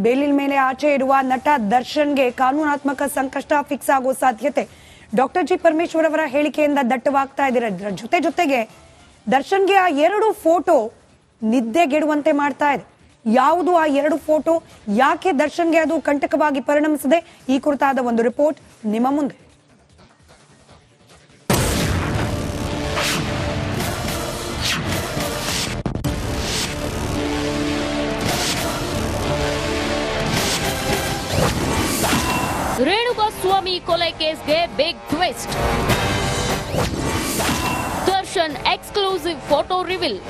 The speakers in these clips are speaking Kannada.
ಬೇಲಿನ ಮೇಲೆ ಆಚೆ ಇರುವ ನಟ ದರ್ಶನ್ಗೆ ಕಾನೂನಾತ್ಮಕ ಸಂಕಷ್ಟ ಫಿಕ್ಸ್ ಆಗೋ ಸಾಧ್ಯತೆ ಡಾಕ್ಟರ್ ಜಿ ಪರಮೇಶ್ವರ್ ಅವರ ಹೇಳಿಕೆಯಿಂದ ದಟ್ಟವಾಗ್ತಾ ಇದೆ. ಜೊತೆಗೆ ದರ್ಶನ್ಗೆ ಆ ಎರಡು ಫೋಟೋ ನಿದ್ದೆಗೆಡುವಂತೆ ಮಾಡ್ತಾ ಇದೆ. ಯಾವುದು ಆ ಎರಡು ಫೋಟೋ, ಯಾಕೆ ದರ್ಶನ್ಗೆ ಅದು ಕಂಟಕವಾಗಿ ಪರಿಣಮಿಸಿದೆ, ಈ ಕುರಿತಾದ ಒಂದು ರಿಪೋರ್ಟ್ ನಿಮ್ಮ ಮುಂದೆ. ರೇಣುಕಾಸ್ವಾಮಿ ಕೊಲೆ ಕೇಸ್ಗೆ big twist. Darshan exclusive photo reveal.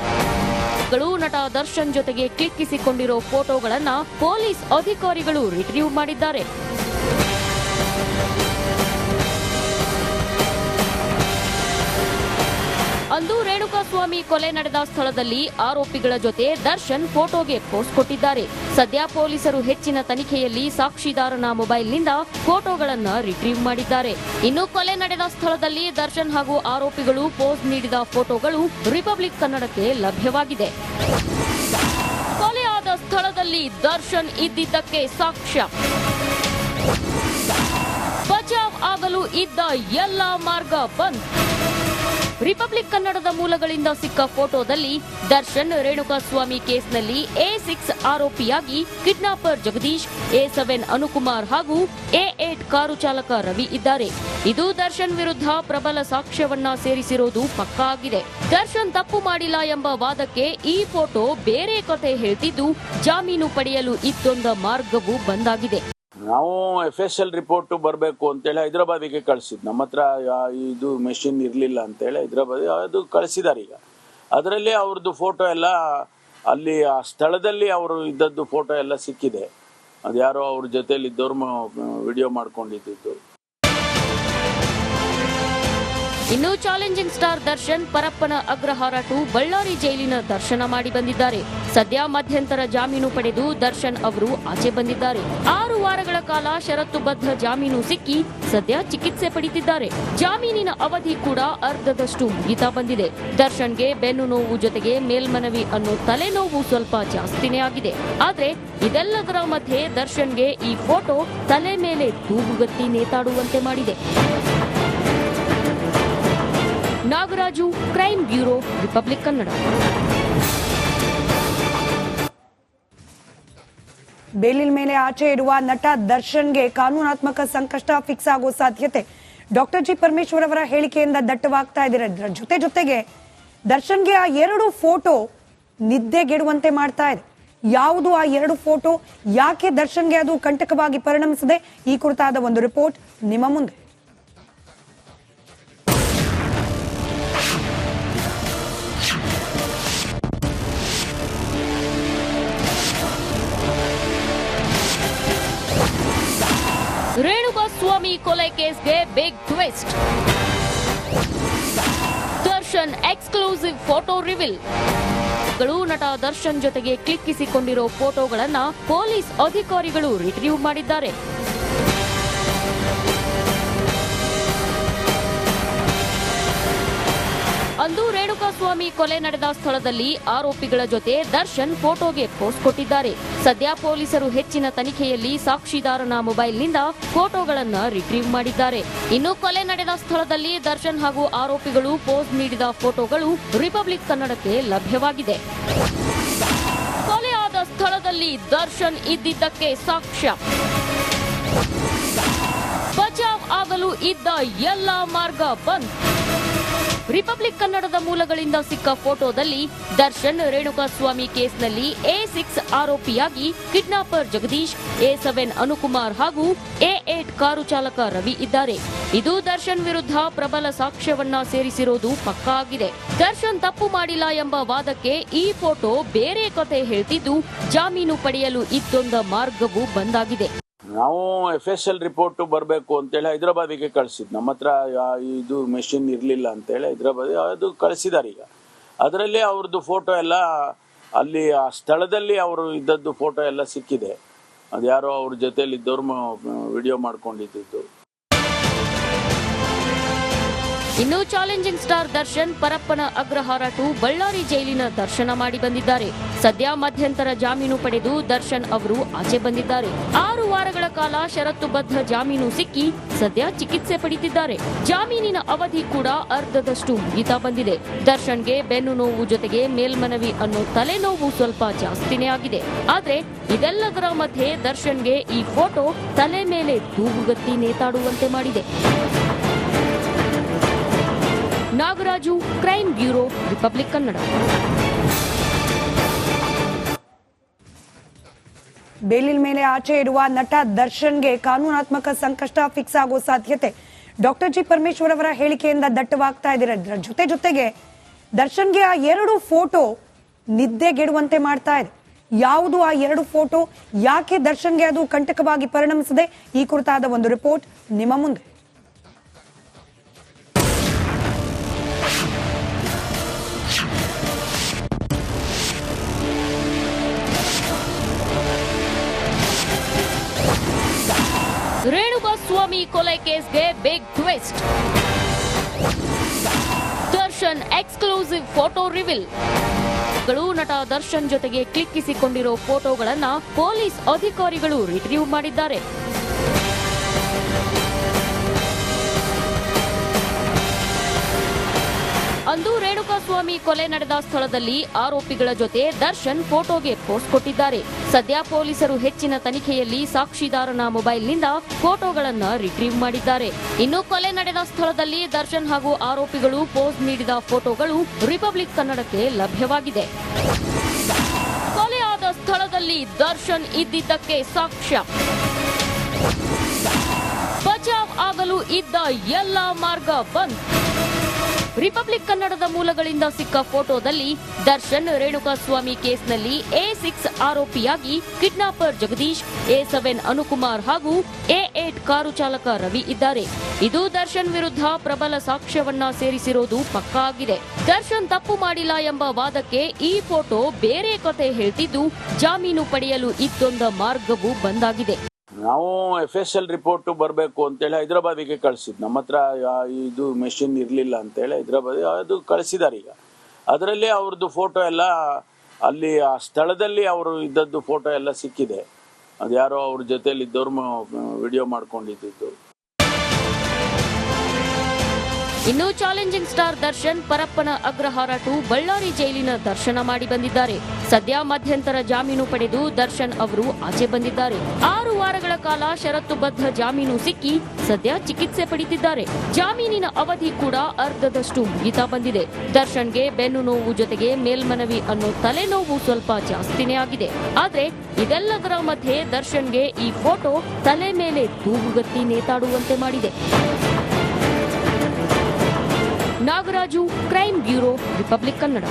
ನಟ ದರ್ಶನ್ ಜೊತೆಗೆ ಕ್ಲಿಕ್ಕಿಸಿಕೊಂಡಿರೋ ಫೋಟೋಗಳನ್ನ ಪೊಲೀಸ್ ಅಧಿಕಾರಿಗಳು ರಿಟ್ರೀವ್ ಮಾಡಿದ್ದಾರೆ. ಅಂದು ರೇಣುಕಾಸ್ವಾಮಿ ಕೊಲೆ ನಡೆದ ಸ್ಥಳದಲ್ಲಿ ಆರೋಪಿಗಳ ಜೊತೆ ದರ್ಶನ್ ಫೋಟೋಗೆ ಪೋಸ್ಟ್ ಕೊಟ್ಟಿದ್ದಾರೆ. ಸದ್ಯ ಪೊಲೀಸರು ಹೆಚ್ಚಿನ ತನಿಖೆಯಲ್ಲಿ ಸಾಕ್ಷಿದಾರನ ಮೊಬೈಲ್ನಿಂದ ಫೋಟೋಗಳನ್ನು ರಿಟ್ರೀವ್ ಮಾಡಿದ್ದಾರೆ. ಇನ್ನು ಕೊಲೆ ನಡೆದ ಸ್ಥಳದಲ್ಲಿ ದರ್ಶನ್ ಹಾಗೂ ಆರೋಪಿಗಳು ಪೋಸ್ ನೀಡಿದ ಫೋಟೋಗಳು ರಿಪಬ್ಲಿಕ್ ಕನ್ನಡಕ್ಕೆ ಲಭ್ಯವಾಗಿದೆ. ಕೊಲೆಯಾದ ಸ್ಥಳದಲ್ಲಿ ದರ್ಶನ್ ಇದ್ದಿದ್ದಕ್ಕೆ ಸಾಕ್ಷ್ಯ. ಬಚಾವ್ ಆಗಲು ಇದ್ದ ಎಲ್ಲ ಮಾರ್ಗ ಬಂದ್. ರಿಪಬ್ಲಿಕ್ ಕನ್ನಡದ ಮೂಲಗಳಿಂದ ಸಿಕ್ಕ ಫೋಟೋದಲ್ಲಿ ದರ್ಶನ್ ರೇಣುಕಾಸ್ವಾಮಿ ಕೇಸ್ನಲ್ಲಿ A6 ಆರೋಪಿಯಾಗಿ kidnapper Jagadish, A7 Anukumar ಹಾಗೂ A8 ಕಾರು ಚಾಲಕ ರವಿ ಇದ್ದಾರೆ. ಇದು ದರ್ಶನ್ ವಿರುದ್ಧ ಪ್ರಬಲ ಸಾಕ್ಷ್ಯವನ್ನ ಸೇರಿಸಿರೋದು ಪಕ್ಕಾ ಆಗಿದೆ. ದರ್ಶನ್ ತಪ್ಪು ಮಾಡಿಲ್ಲ ಎಂಬ ವಾದಕ್ಕೆ ಈ ಫೋಟೋ ಬೇರೆ ಕತೆ ಹೇಳ್ತಿದ್ದು, ಜಾಮೀನು ಪಡೆಯಲು ಇದ್ದೊಂದ ಮಾರ್ಗವೂ ಬಂದಾಗಿದೆ. ನಾವು FSL ರಿಪೋರ್ಟ್ ಬರಬೇಕು ಅಂತೇಳಿ ಹೈದರಾಬಾದಿಗೆ ಕಳಿಸಿದ್. ನಮ್ಮ ಹತ್ರ ಇದು ಮೆಷಿನ್ ಇರಲಿಲ್ಲ ಅಂತೇಳಿ ಹೈದರಾಬಾದ್ ಅದು ಕಳಿಸಿದ್ದಾರೆ. ಈಗ ಅದರಲ್ಲಿ ಅವ್ರದ್ದು ಫೋಟೋ ಎಲ್ಲ ಅಲ್ಲಿ ಆ ಸ್ಥಳದಲ್ಲಿ ಅವರು ಇದ್ದದ್ದು ಫೋಟೋ ಎಲ್ಲ ಸಿಕ್ಕಿದೆ. ಅದ್ಯಾರೋ ಅವ್ರ ಜೊತೆಲಿ ಇದ್ದವ್ರು ವಿಡಿಯೋ ಮಾಡ್ಕೊಂಡಿದ್ದು. ಇನ್ನು challenging star Darshan Parappana Agrahara to Ballari ಜೈಲಿನ ದರ್ಶನ ಮಾಡಿ ಬಂದಿದ್ದಾರೆ. ಸದ್ಯ ಮಧ್ಯಂತರ ಜಾಮೀನು ಪಡೆದು ದರ್ಶನ್ ಅವರು ಆಚೆ ಬಂದಿದ್ದಾರೆ. 6 ವಾರಗಳ ಕಾಲ ಷರತ್ತುಬದ್ಧ ಜಾಮೀನು ಸಿಕ್ಕಿ ಸದ್ಯ ಚಿಕಿತ್ಸೆ ಪಡೆದಿದ್ದಾರೆ. ಜಾಮೀನಿನ ಅವಧಿ ಕೂಡ ಅರ್ಧದಷ್ಟು ಮುಗಿತಾ ಬಂದಿದೆ. ದರ್ಶನ್ಗೆ ಬೆನ್ನು ನೋವು ಜೊತೆಗೆ ಮೇಲ್ಮನವಿ ಅನ್ನೋ ತಲೆನೋವು ಸ್ವಲ್ಪ ಜಾಸ್ತಿನೇ ಆಗಿದೆ. ಆದ್ರೆ ಇದೆಲ್ಲದರ ಮಧ್ಯೆ ದರ್ಶನ್ಗೆ ಈ ಫೋಟೋ ತಲೆ ಮೇಲೆ ತೂಗುಗತ್ತಿ ನೇತಾಡುವಂತೆ ಮಾಡಿದೆ. Nagaraju, crime bureau, republic Kannada. ಬೇಲಿನ ಮೇಲೆ ಆಚೆ ಇರುವ ನಟ ದರ್ಶನ್ಗೆ ಕಾನೂನಾತ್ಮಕ ಸಂಕಷ್ಟ ಫಿಕ್ಸ್ ಆಗೋ ಸಾಧ್ಯತೆ ಡಾಕ್ಟರ್ ಜಿ ಪರಮೇಶ್ವರ್ ಅವರ ಹೇಳಿಕೆಯಿಂದ ದಟ್ಟವಾಗ್ತಾ ಇದೆ. ಜೊತೆಗೆ ದರ್ಶನ್ಗೆ ಆ ಎರಡು ಫೋಟೋ ನಿದ್ದೆಗೆಡುವಂತೆ ಮಾಡ್ತಾ ಇದೆ. ಯಾವುದು ಆ ಎರಡು ಫೋಟೋ, ಯಾಕೆ ದರ್ಶನ್ಗೆ ಅದು ಕಂಟಕವಾಗಿ ಪರಿಣಮಿಸಿದೆ, ಈ ಕುರಿತಾದ ಒಂದು ರಿಪೋರ್ಟ್ ನಿಮ್ಮ ಮುಂದೆ. ರೇಣುಕಾಸ್ವಾಮಿ ಕೊಲೆ ಕೇಸ್ಗೆ big twist. Darshan exclusive photo reveal. ನಟ ದರ್ಶನ್ ಜೊತೆಗೆ ಕ್ಲಿಕ್ಕಿಸಿಕೊಂಡಿರೋ ಫೋಟೋಗಳನ್ನ ಪೊಲೀಸ್ ಅಧಿಕಾರಿಗಳು ರಿಟ್ರೀವ್ ಮಾಡಿದ್ದಾರೆ. ಅಂದು ರೇಣುಕಾಸ್ವಾಮಿ ಕೊಲೆ ನಡೆದ ಸ್ಥಳದಲ್ಲಿ ಆರೋಪಿಗಳ ಜೊತೆ ದರ್ಶನ್ ಫೋಟೋಗೆ ಪೋಸ್ಟ್ ಕೊಟ್ಟಿದ್ದಾರೆ. ಸದ್ಯ ಪೊಲೀಸರು ಹೆಚ್ಚಿನ ತನಿಖೆಯಲ್ಲಿ ಸಾಕ್ಷಿದಾರನ ಮೊಬೈಲ್ನಿಂದ ಫೋಟೋಗಳನ್ನು ರಿಟ್ರೀವ್ ಮಾಡಿದ್ದಾರೆ. ಇನ್ನು ಕೊಲೆ ನಡೆದ ಸ್ಥಳದಲ್ಲಿ ದರ್ಶನ್ ಹಾಗೂ ಆರೋಪಿಗಳು ಪೋಸ್ ನೀಡಿದ ಫೋಟೋಗಳು ರಿಪಬ್ಲಿಕ್ ಕನ್ನಡಕ್ಕೆ ಲಭ್ಯವಾಗಿದೆ. ಕೊಲೆಯಾದ ಸ್ಥಳದಲ್ಲಿ ದರ್ಶನ್ ಇದ್ದಿದ್ದಕ್ಕೆ ಸಾಕ್ಷ್ಯ. ಬಚಾವ್ ಆಗಲು ಇದ್ದ ಎಲ್ಲ ಮಾರ್ಗ ಬಂದ್. ರಿಪಬ್ಲಿಕ್ ಕನ್ನಡದ ಮೂಲಗಳಿಂದ ಸಿಕ್ಕ ಫೋಟೋದಲ್ಲಿ ದರ್ಶನ್ ರೇಣುಕಾಸ್ವಾಮಿ ಕೇಸ್ನಲ್ಲಿ A6 ಆರೋಪಿಯಾಗಿ kidnapper Jagadish, A7 Anukumar ಹಾಗೂ A8 ಕಾರು ಚಾಲಕ ರವಿ ಇದ್ದಾರೆ. ಇದು ದರ್ಶನ್ ವಿರುದ್ಧ ಪ್ರಬಲ ಸಾಕ್ಷ್ಯವನ್ನ ಸೇರಿಸಿರೋದು ಪಕ್ಕಾ ಆಗಿದೆ. ದರ್ಶನ್ ತಪ್ಪು ಮಾಡಿಲ್ಲ ಎಂಬ ವಾದಕ್ಕೆ ಈ ಫೋಟೋ ಬೇರೆ ಕತೆ ಹೇಳ್ತಿದ್ದು, ಜಾಮೀನು ಪಡೆಯಲು ಇದ್ದೊಂದ ಮಾರ್ಗವೂ ಬಂದಾಗಿದೆ. ನಾವು FSL ರಿಪೋರ್ಟ್ ಬರಬೇಕು ಅಂತೇಳಿ ಹೈದರಾಬಾದಿಗೆ ಕಳಿಸಿದ್. ನಮ್ಮ ಹತ್ರ ಇದು ಮೆಷಿನ್ ಇರಲಿಲ್ಲ ಅಂತೇಳಿ ಹೈದರಾಬಾದ್ ಅದು ಕಳಿಸಿದ್ದಾರೆ. ಈಗ ಅದರಲ್ಲಿ ಅವ್ರದ್ದು ಫೋಟೋ ಎಲ್ಲ ಅಲ್ಲಿ ಆ ಸ್ಥಳದಲ್ಲಿ ಅವರು ಇದ್ದದ್ದು ಫೋಟೋ ಎಲ್ಲ ಸಿಕ್ಕಿದೆ. ಅದ್ಯಾರೋ ಅವ್ರ ಜೊತೆಲಿ ಇದ್ದವ್ರು ವಿಡಿಯೋ ಮಾಡ್ಕೊಂಡಿದ್ದು. ಇನ್ನು challenging star Darshan Parappana Agrahara to Ballari ಜೈಲಿನ ದರ್ಶನ ಮಾಡಿ ಬಂದಿದ್ದಾರೆ. ಸದ್ಯ ಮಧ್ಯಂತರ ಜಾಮೀನು ಪಡೆದು ದರ್ಶನ್ ಅವರು ಆಚೆ ಬಂದಿದ್ದಾರೆ. 6 ವಾರಗಳ ಕಾಲ ಷರತ್ತುಬದ್ಧ ಜಾಮೀನು ಸಿಕ್ಕಿ ಸದ್ಯ ಚಿಕಿತ್ಸೆ ಪಡೆದಿದ್ದಾರೆ. ಜಾಮೀನಿನ ಅವಧಿ ಕೂಡ ಅರ್ಧದಷ್ಟು ಮುಗಿತಾ ಬಂದಿದೆ. ದರ್ಶನ್ಗೆ ಬೆನ್ನು ನೋವು ಜೊತೆಗೆ ಮೇಲ್ಮನವಿ ಅನ್ನೋ ತಲೆನೋವು ಸ್ವಲ್ಪ ಜಾಸ್ತಿನೇ ಆಗಿದೆ. ಆದ್ರೆ ಇದೆಲ್ಲದರ ಮಧ್ಯೆ ದರ್ಶನ್ಗೆ ಈ ಫೋಟೋ ತಲೆ ಮೇಲೆ ತೂಗುಗತ್ತಿ ನೇತಾಡುವಂತೆ ಮಾಡಿದೆ. Nagaraju, crime bureau, republic Kannada. ಬೇಲಿಲ್ ಮೇಲೆ ಆಚೆ ಇರುವ ನಟ ದರ್ಶನ್ಗೆ ಕಾನೂನಾತ್ಮಕ ಸಂಕಷ್ಟ ಫಿಕ್ಸ್ ಆಗೋ ಸಾಧ್ಯತೆ ಡಾಕ್ಟರ್ ಜಿ ಪರಮೇಶ್ವರ್ ಅವರ ಹೇಳಿಕೆಯಿಂದ ದಟ್ಟವಾಗ್ತಾ ಇದೆ. ಜೊತೆಗೆ ದರ್ಶನ್ಗೆ ಆ 2 ಫೋಟೋ ನಿದ್ದೆಗೆಡುವಂತೆ ಮಾಡ್ತಾ ಇದೆ. ಯಾವುದು ಆ 2 ಫೋಟೋ, ಯಾಕೆ ದರ್ಶನ್ಗೆ ಅದು ಕಂಟಕವಾಗಿ ಪರಿಣಮಿಸಿದೆ, ಈ ಕುರಿತಾದ ಒಂದು ರಿಪೋರ್ಟ್ ನಿಮ್ಮ ಮುಂದೆ. ರೇಣುಕಾಸ್ವಾಮಿ ಕೊಲೆ ಕೇಸ್ಗೆ big twist. Darshan exclusive photo reveal. ನಟ ದರ್ಶನ್ ಜೊತೆಗೆ ಕ್ಲಿಕ್ಕಿಸಿಕೊಂಡಿರೋ ಫೋಟೋಗಳನ್ನ ಪೊಲೀಸ್ ಅಧಿಕಾರಿಗಳು ರಿಟ್ರೀವ್ ಮಾಡಿದ್ದಾರೆ. ಅಂದು ರೇಣುಕಾಸ್ವಾಮಿ ಕೊಲೆ ನಡೆದ ಸ್ಥಳದಲ್ಲಿ ಆರೋಪಿಗಳ ಜೊತೆ ದರ್ಶನ್ ಫೋಟೋಗೆ ಪೋಸ್ಟ್ ಕೊಟ್ಟಿದ್ದಾರೆ. ಸದ್ಯ ಪೊಲೀಸರು ಹೆಚ್ಚಿನ ತನಿಖೆಯಲ್ಲಿ ಸಾಕ್ಷಿದಾರನ ಮೊಬೈಲ್ನಿಂದ ಫೋಟೋಗಳನ್ನ ರಿಟ್ರೀವ್ ಮಾಡಿದ್ದಾರೆ. ಇನ್ನು ಕೊಲೆ ನಡೆದ ಸ್ಥಳದಲ್ಲಿ ದರ್ಶನ್ ಹಾಗೂ ಆರೋಪಿಗಳು ಪೋಸ್ ನೀಡಿದ ಫೋಟೋಗಳು ರಿಪಬ್ಲಿಕ್ ಕನ್ನಡಕ್ಕೆ ಲಭ್ಯವಾಗಿದೆ. ಕೊಲೆಯಾದ ಸ್ಥಳದಲ್ಲಿ ದರ್ಶನ್ ಇದ್ದಿದ್ದಕ್ಕೆ ಸಾಕ್ಷ್ಯ. ಬಚಾವ್ ಆಗಲು ಇದ್ದ ಎಲ್ಲ ಮಾರ್ಗ ಬಂದ್. ರಿಪಬ್ಲಿಕ್ ಕನ್ನಡದ ಮೂಲಗಳಿಂದ ಸಿಕ್ಕ ಫೋಟೋದಲ್ಲಿ ದರ್ಶನ್ ರೇಣುಕಾಸ್ವಾಮಿ ಕೇಸ್ನಲ್ಲಿ A6 ಆರೋಪಿಯಾಗಿ kidnapper Jagadish, A7 Anukumar ಹಾಗೂ A8 ಕಾರು ಚಾಲಕ ರವಿ ಇದ್ದಾರೆ. ಇದು ದರ್ಶನ್ ವಿರುದ್ಧ ಪ್ರಬಲ ಸಾಕ್ಷ್ಯವನ್ನ ಸೇರಿಸಿರೋದು ಪಕ್ಕಾ ಆಗಿದೆ. ದರ್ಶನ್ ತಪ್ಪು ಮಾಡಿಲ್ಲ ಎಂಬ ವಾದಕ್ಕೆ ಈ ಫೋಟೋ ಬೇರೆ ಕತೆ ಹೇಳ್ತಿದ್ದು, ಜಾಮೀನು ಪಡೆಯಲು ಇದ್ದೊಂದ ಮಾರ್ಗವೂ ಬಂದಾಗಿದೆ. ನಾವು FSL ರಿಪೋರ್ಟ್ ಬರಬೇಕು ಅಂತೇಳಿ ಹೈದರಾಬಾದಿಗೆ ಕಳಿಸಿದ್. ನಮ್ಮ ಹತ್ರ ಇದು ಮೆಷಿನ್ ಇರಲಿಲ್ಲ ಅಂತೇಳಿ ಹೈದರಾಬಾದ್ ಅದು ಕಳಿಸಿದ್ದಾರೆ. ಈಗ ಅದರಲ್ಲಿ ಅವ್ರದ್ದು ಫೋಟೋ ಎಲ್ಲ ಅಲ್ಲಿ ಆ ಸ್ಥಳದಲ್ಲಿ ಅವರು ಇದ್ದದ್ದು ಫೋಟೋ ಎಲ್ಲ ಸಿಕ್ಕಿದೆ. ಅದು ಯಾರೋ ಅವ್ರ ಜೊತೆಲಿ ಇದ್ದವ್ರು ವಿಡಿಯೋ ಮಾಡ್ಕೊಂಡಿದ್ದು. ಇನ್ನು challenging star Darshan Parappana Agrahara to Ballari ಜೈಲಿನ ದರ್ಶನ ಮಾಡಿ ಬಂದಿದ್ದಾರೆ. ಸದ್ಯ ಮಧ್ಯಂತರ ಜಾಮೀನು ಪಡೆದು ದರ್ಶನ್ ಅವರು ಆಚೆ ಬಂದಿದ್ದಾರೆ. 6 ವಾರಗಳ ಕಾಲ ಷರತ್ತುಬದ್ಧ ಜಾಮೀನು ಸಿಕ್ಕಿ ಸದ್ಯ ಚಿಕಿತ್ಸೆ ಪಡೆದಿದ್ದಾರೆ. ಜಾಮೀನಿನ ಅವಧಿ ಕೂಡ ಅರ್ಧದಷ್ಟು ಮುಗಿತಾ ಬಂದಿದೆ. ದರ್ಶನ್ಗೆ ಬೆನ್ನು ನೋವು ಜೊತೆಗೆ ಮೇಲ್ಮನವಿ ಅನ್ನೋ ತಲೆನೋವು ಸ್ವಲ್ಪ ಜಾಸ್ತಿನೇ ಆಗಿದೆ. ಆದ್ರೆ ಇದೆಲ್ಲದರ ಮಧ್ಯೆ ದರ್ಶನ್ಗೆ ಈ ಫೋಟೋ ತಲೆ ಮೇಲೆ ತೂಗುಗತ್ತಿ ನೇತಾಡುವಂತೆ ಮಾಡಿದೆ. Nagaraju, crime bureau, republic Kannada.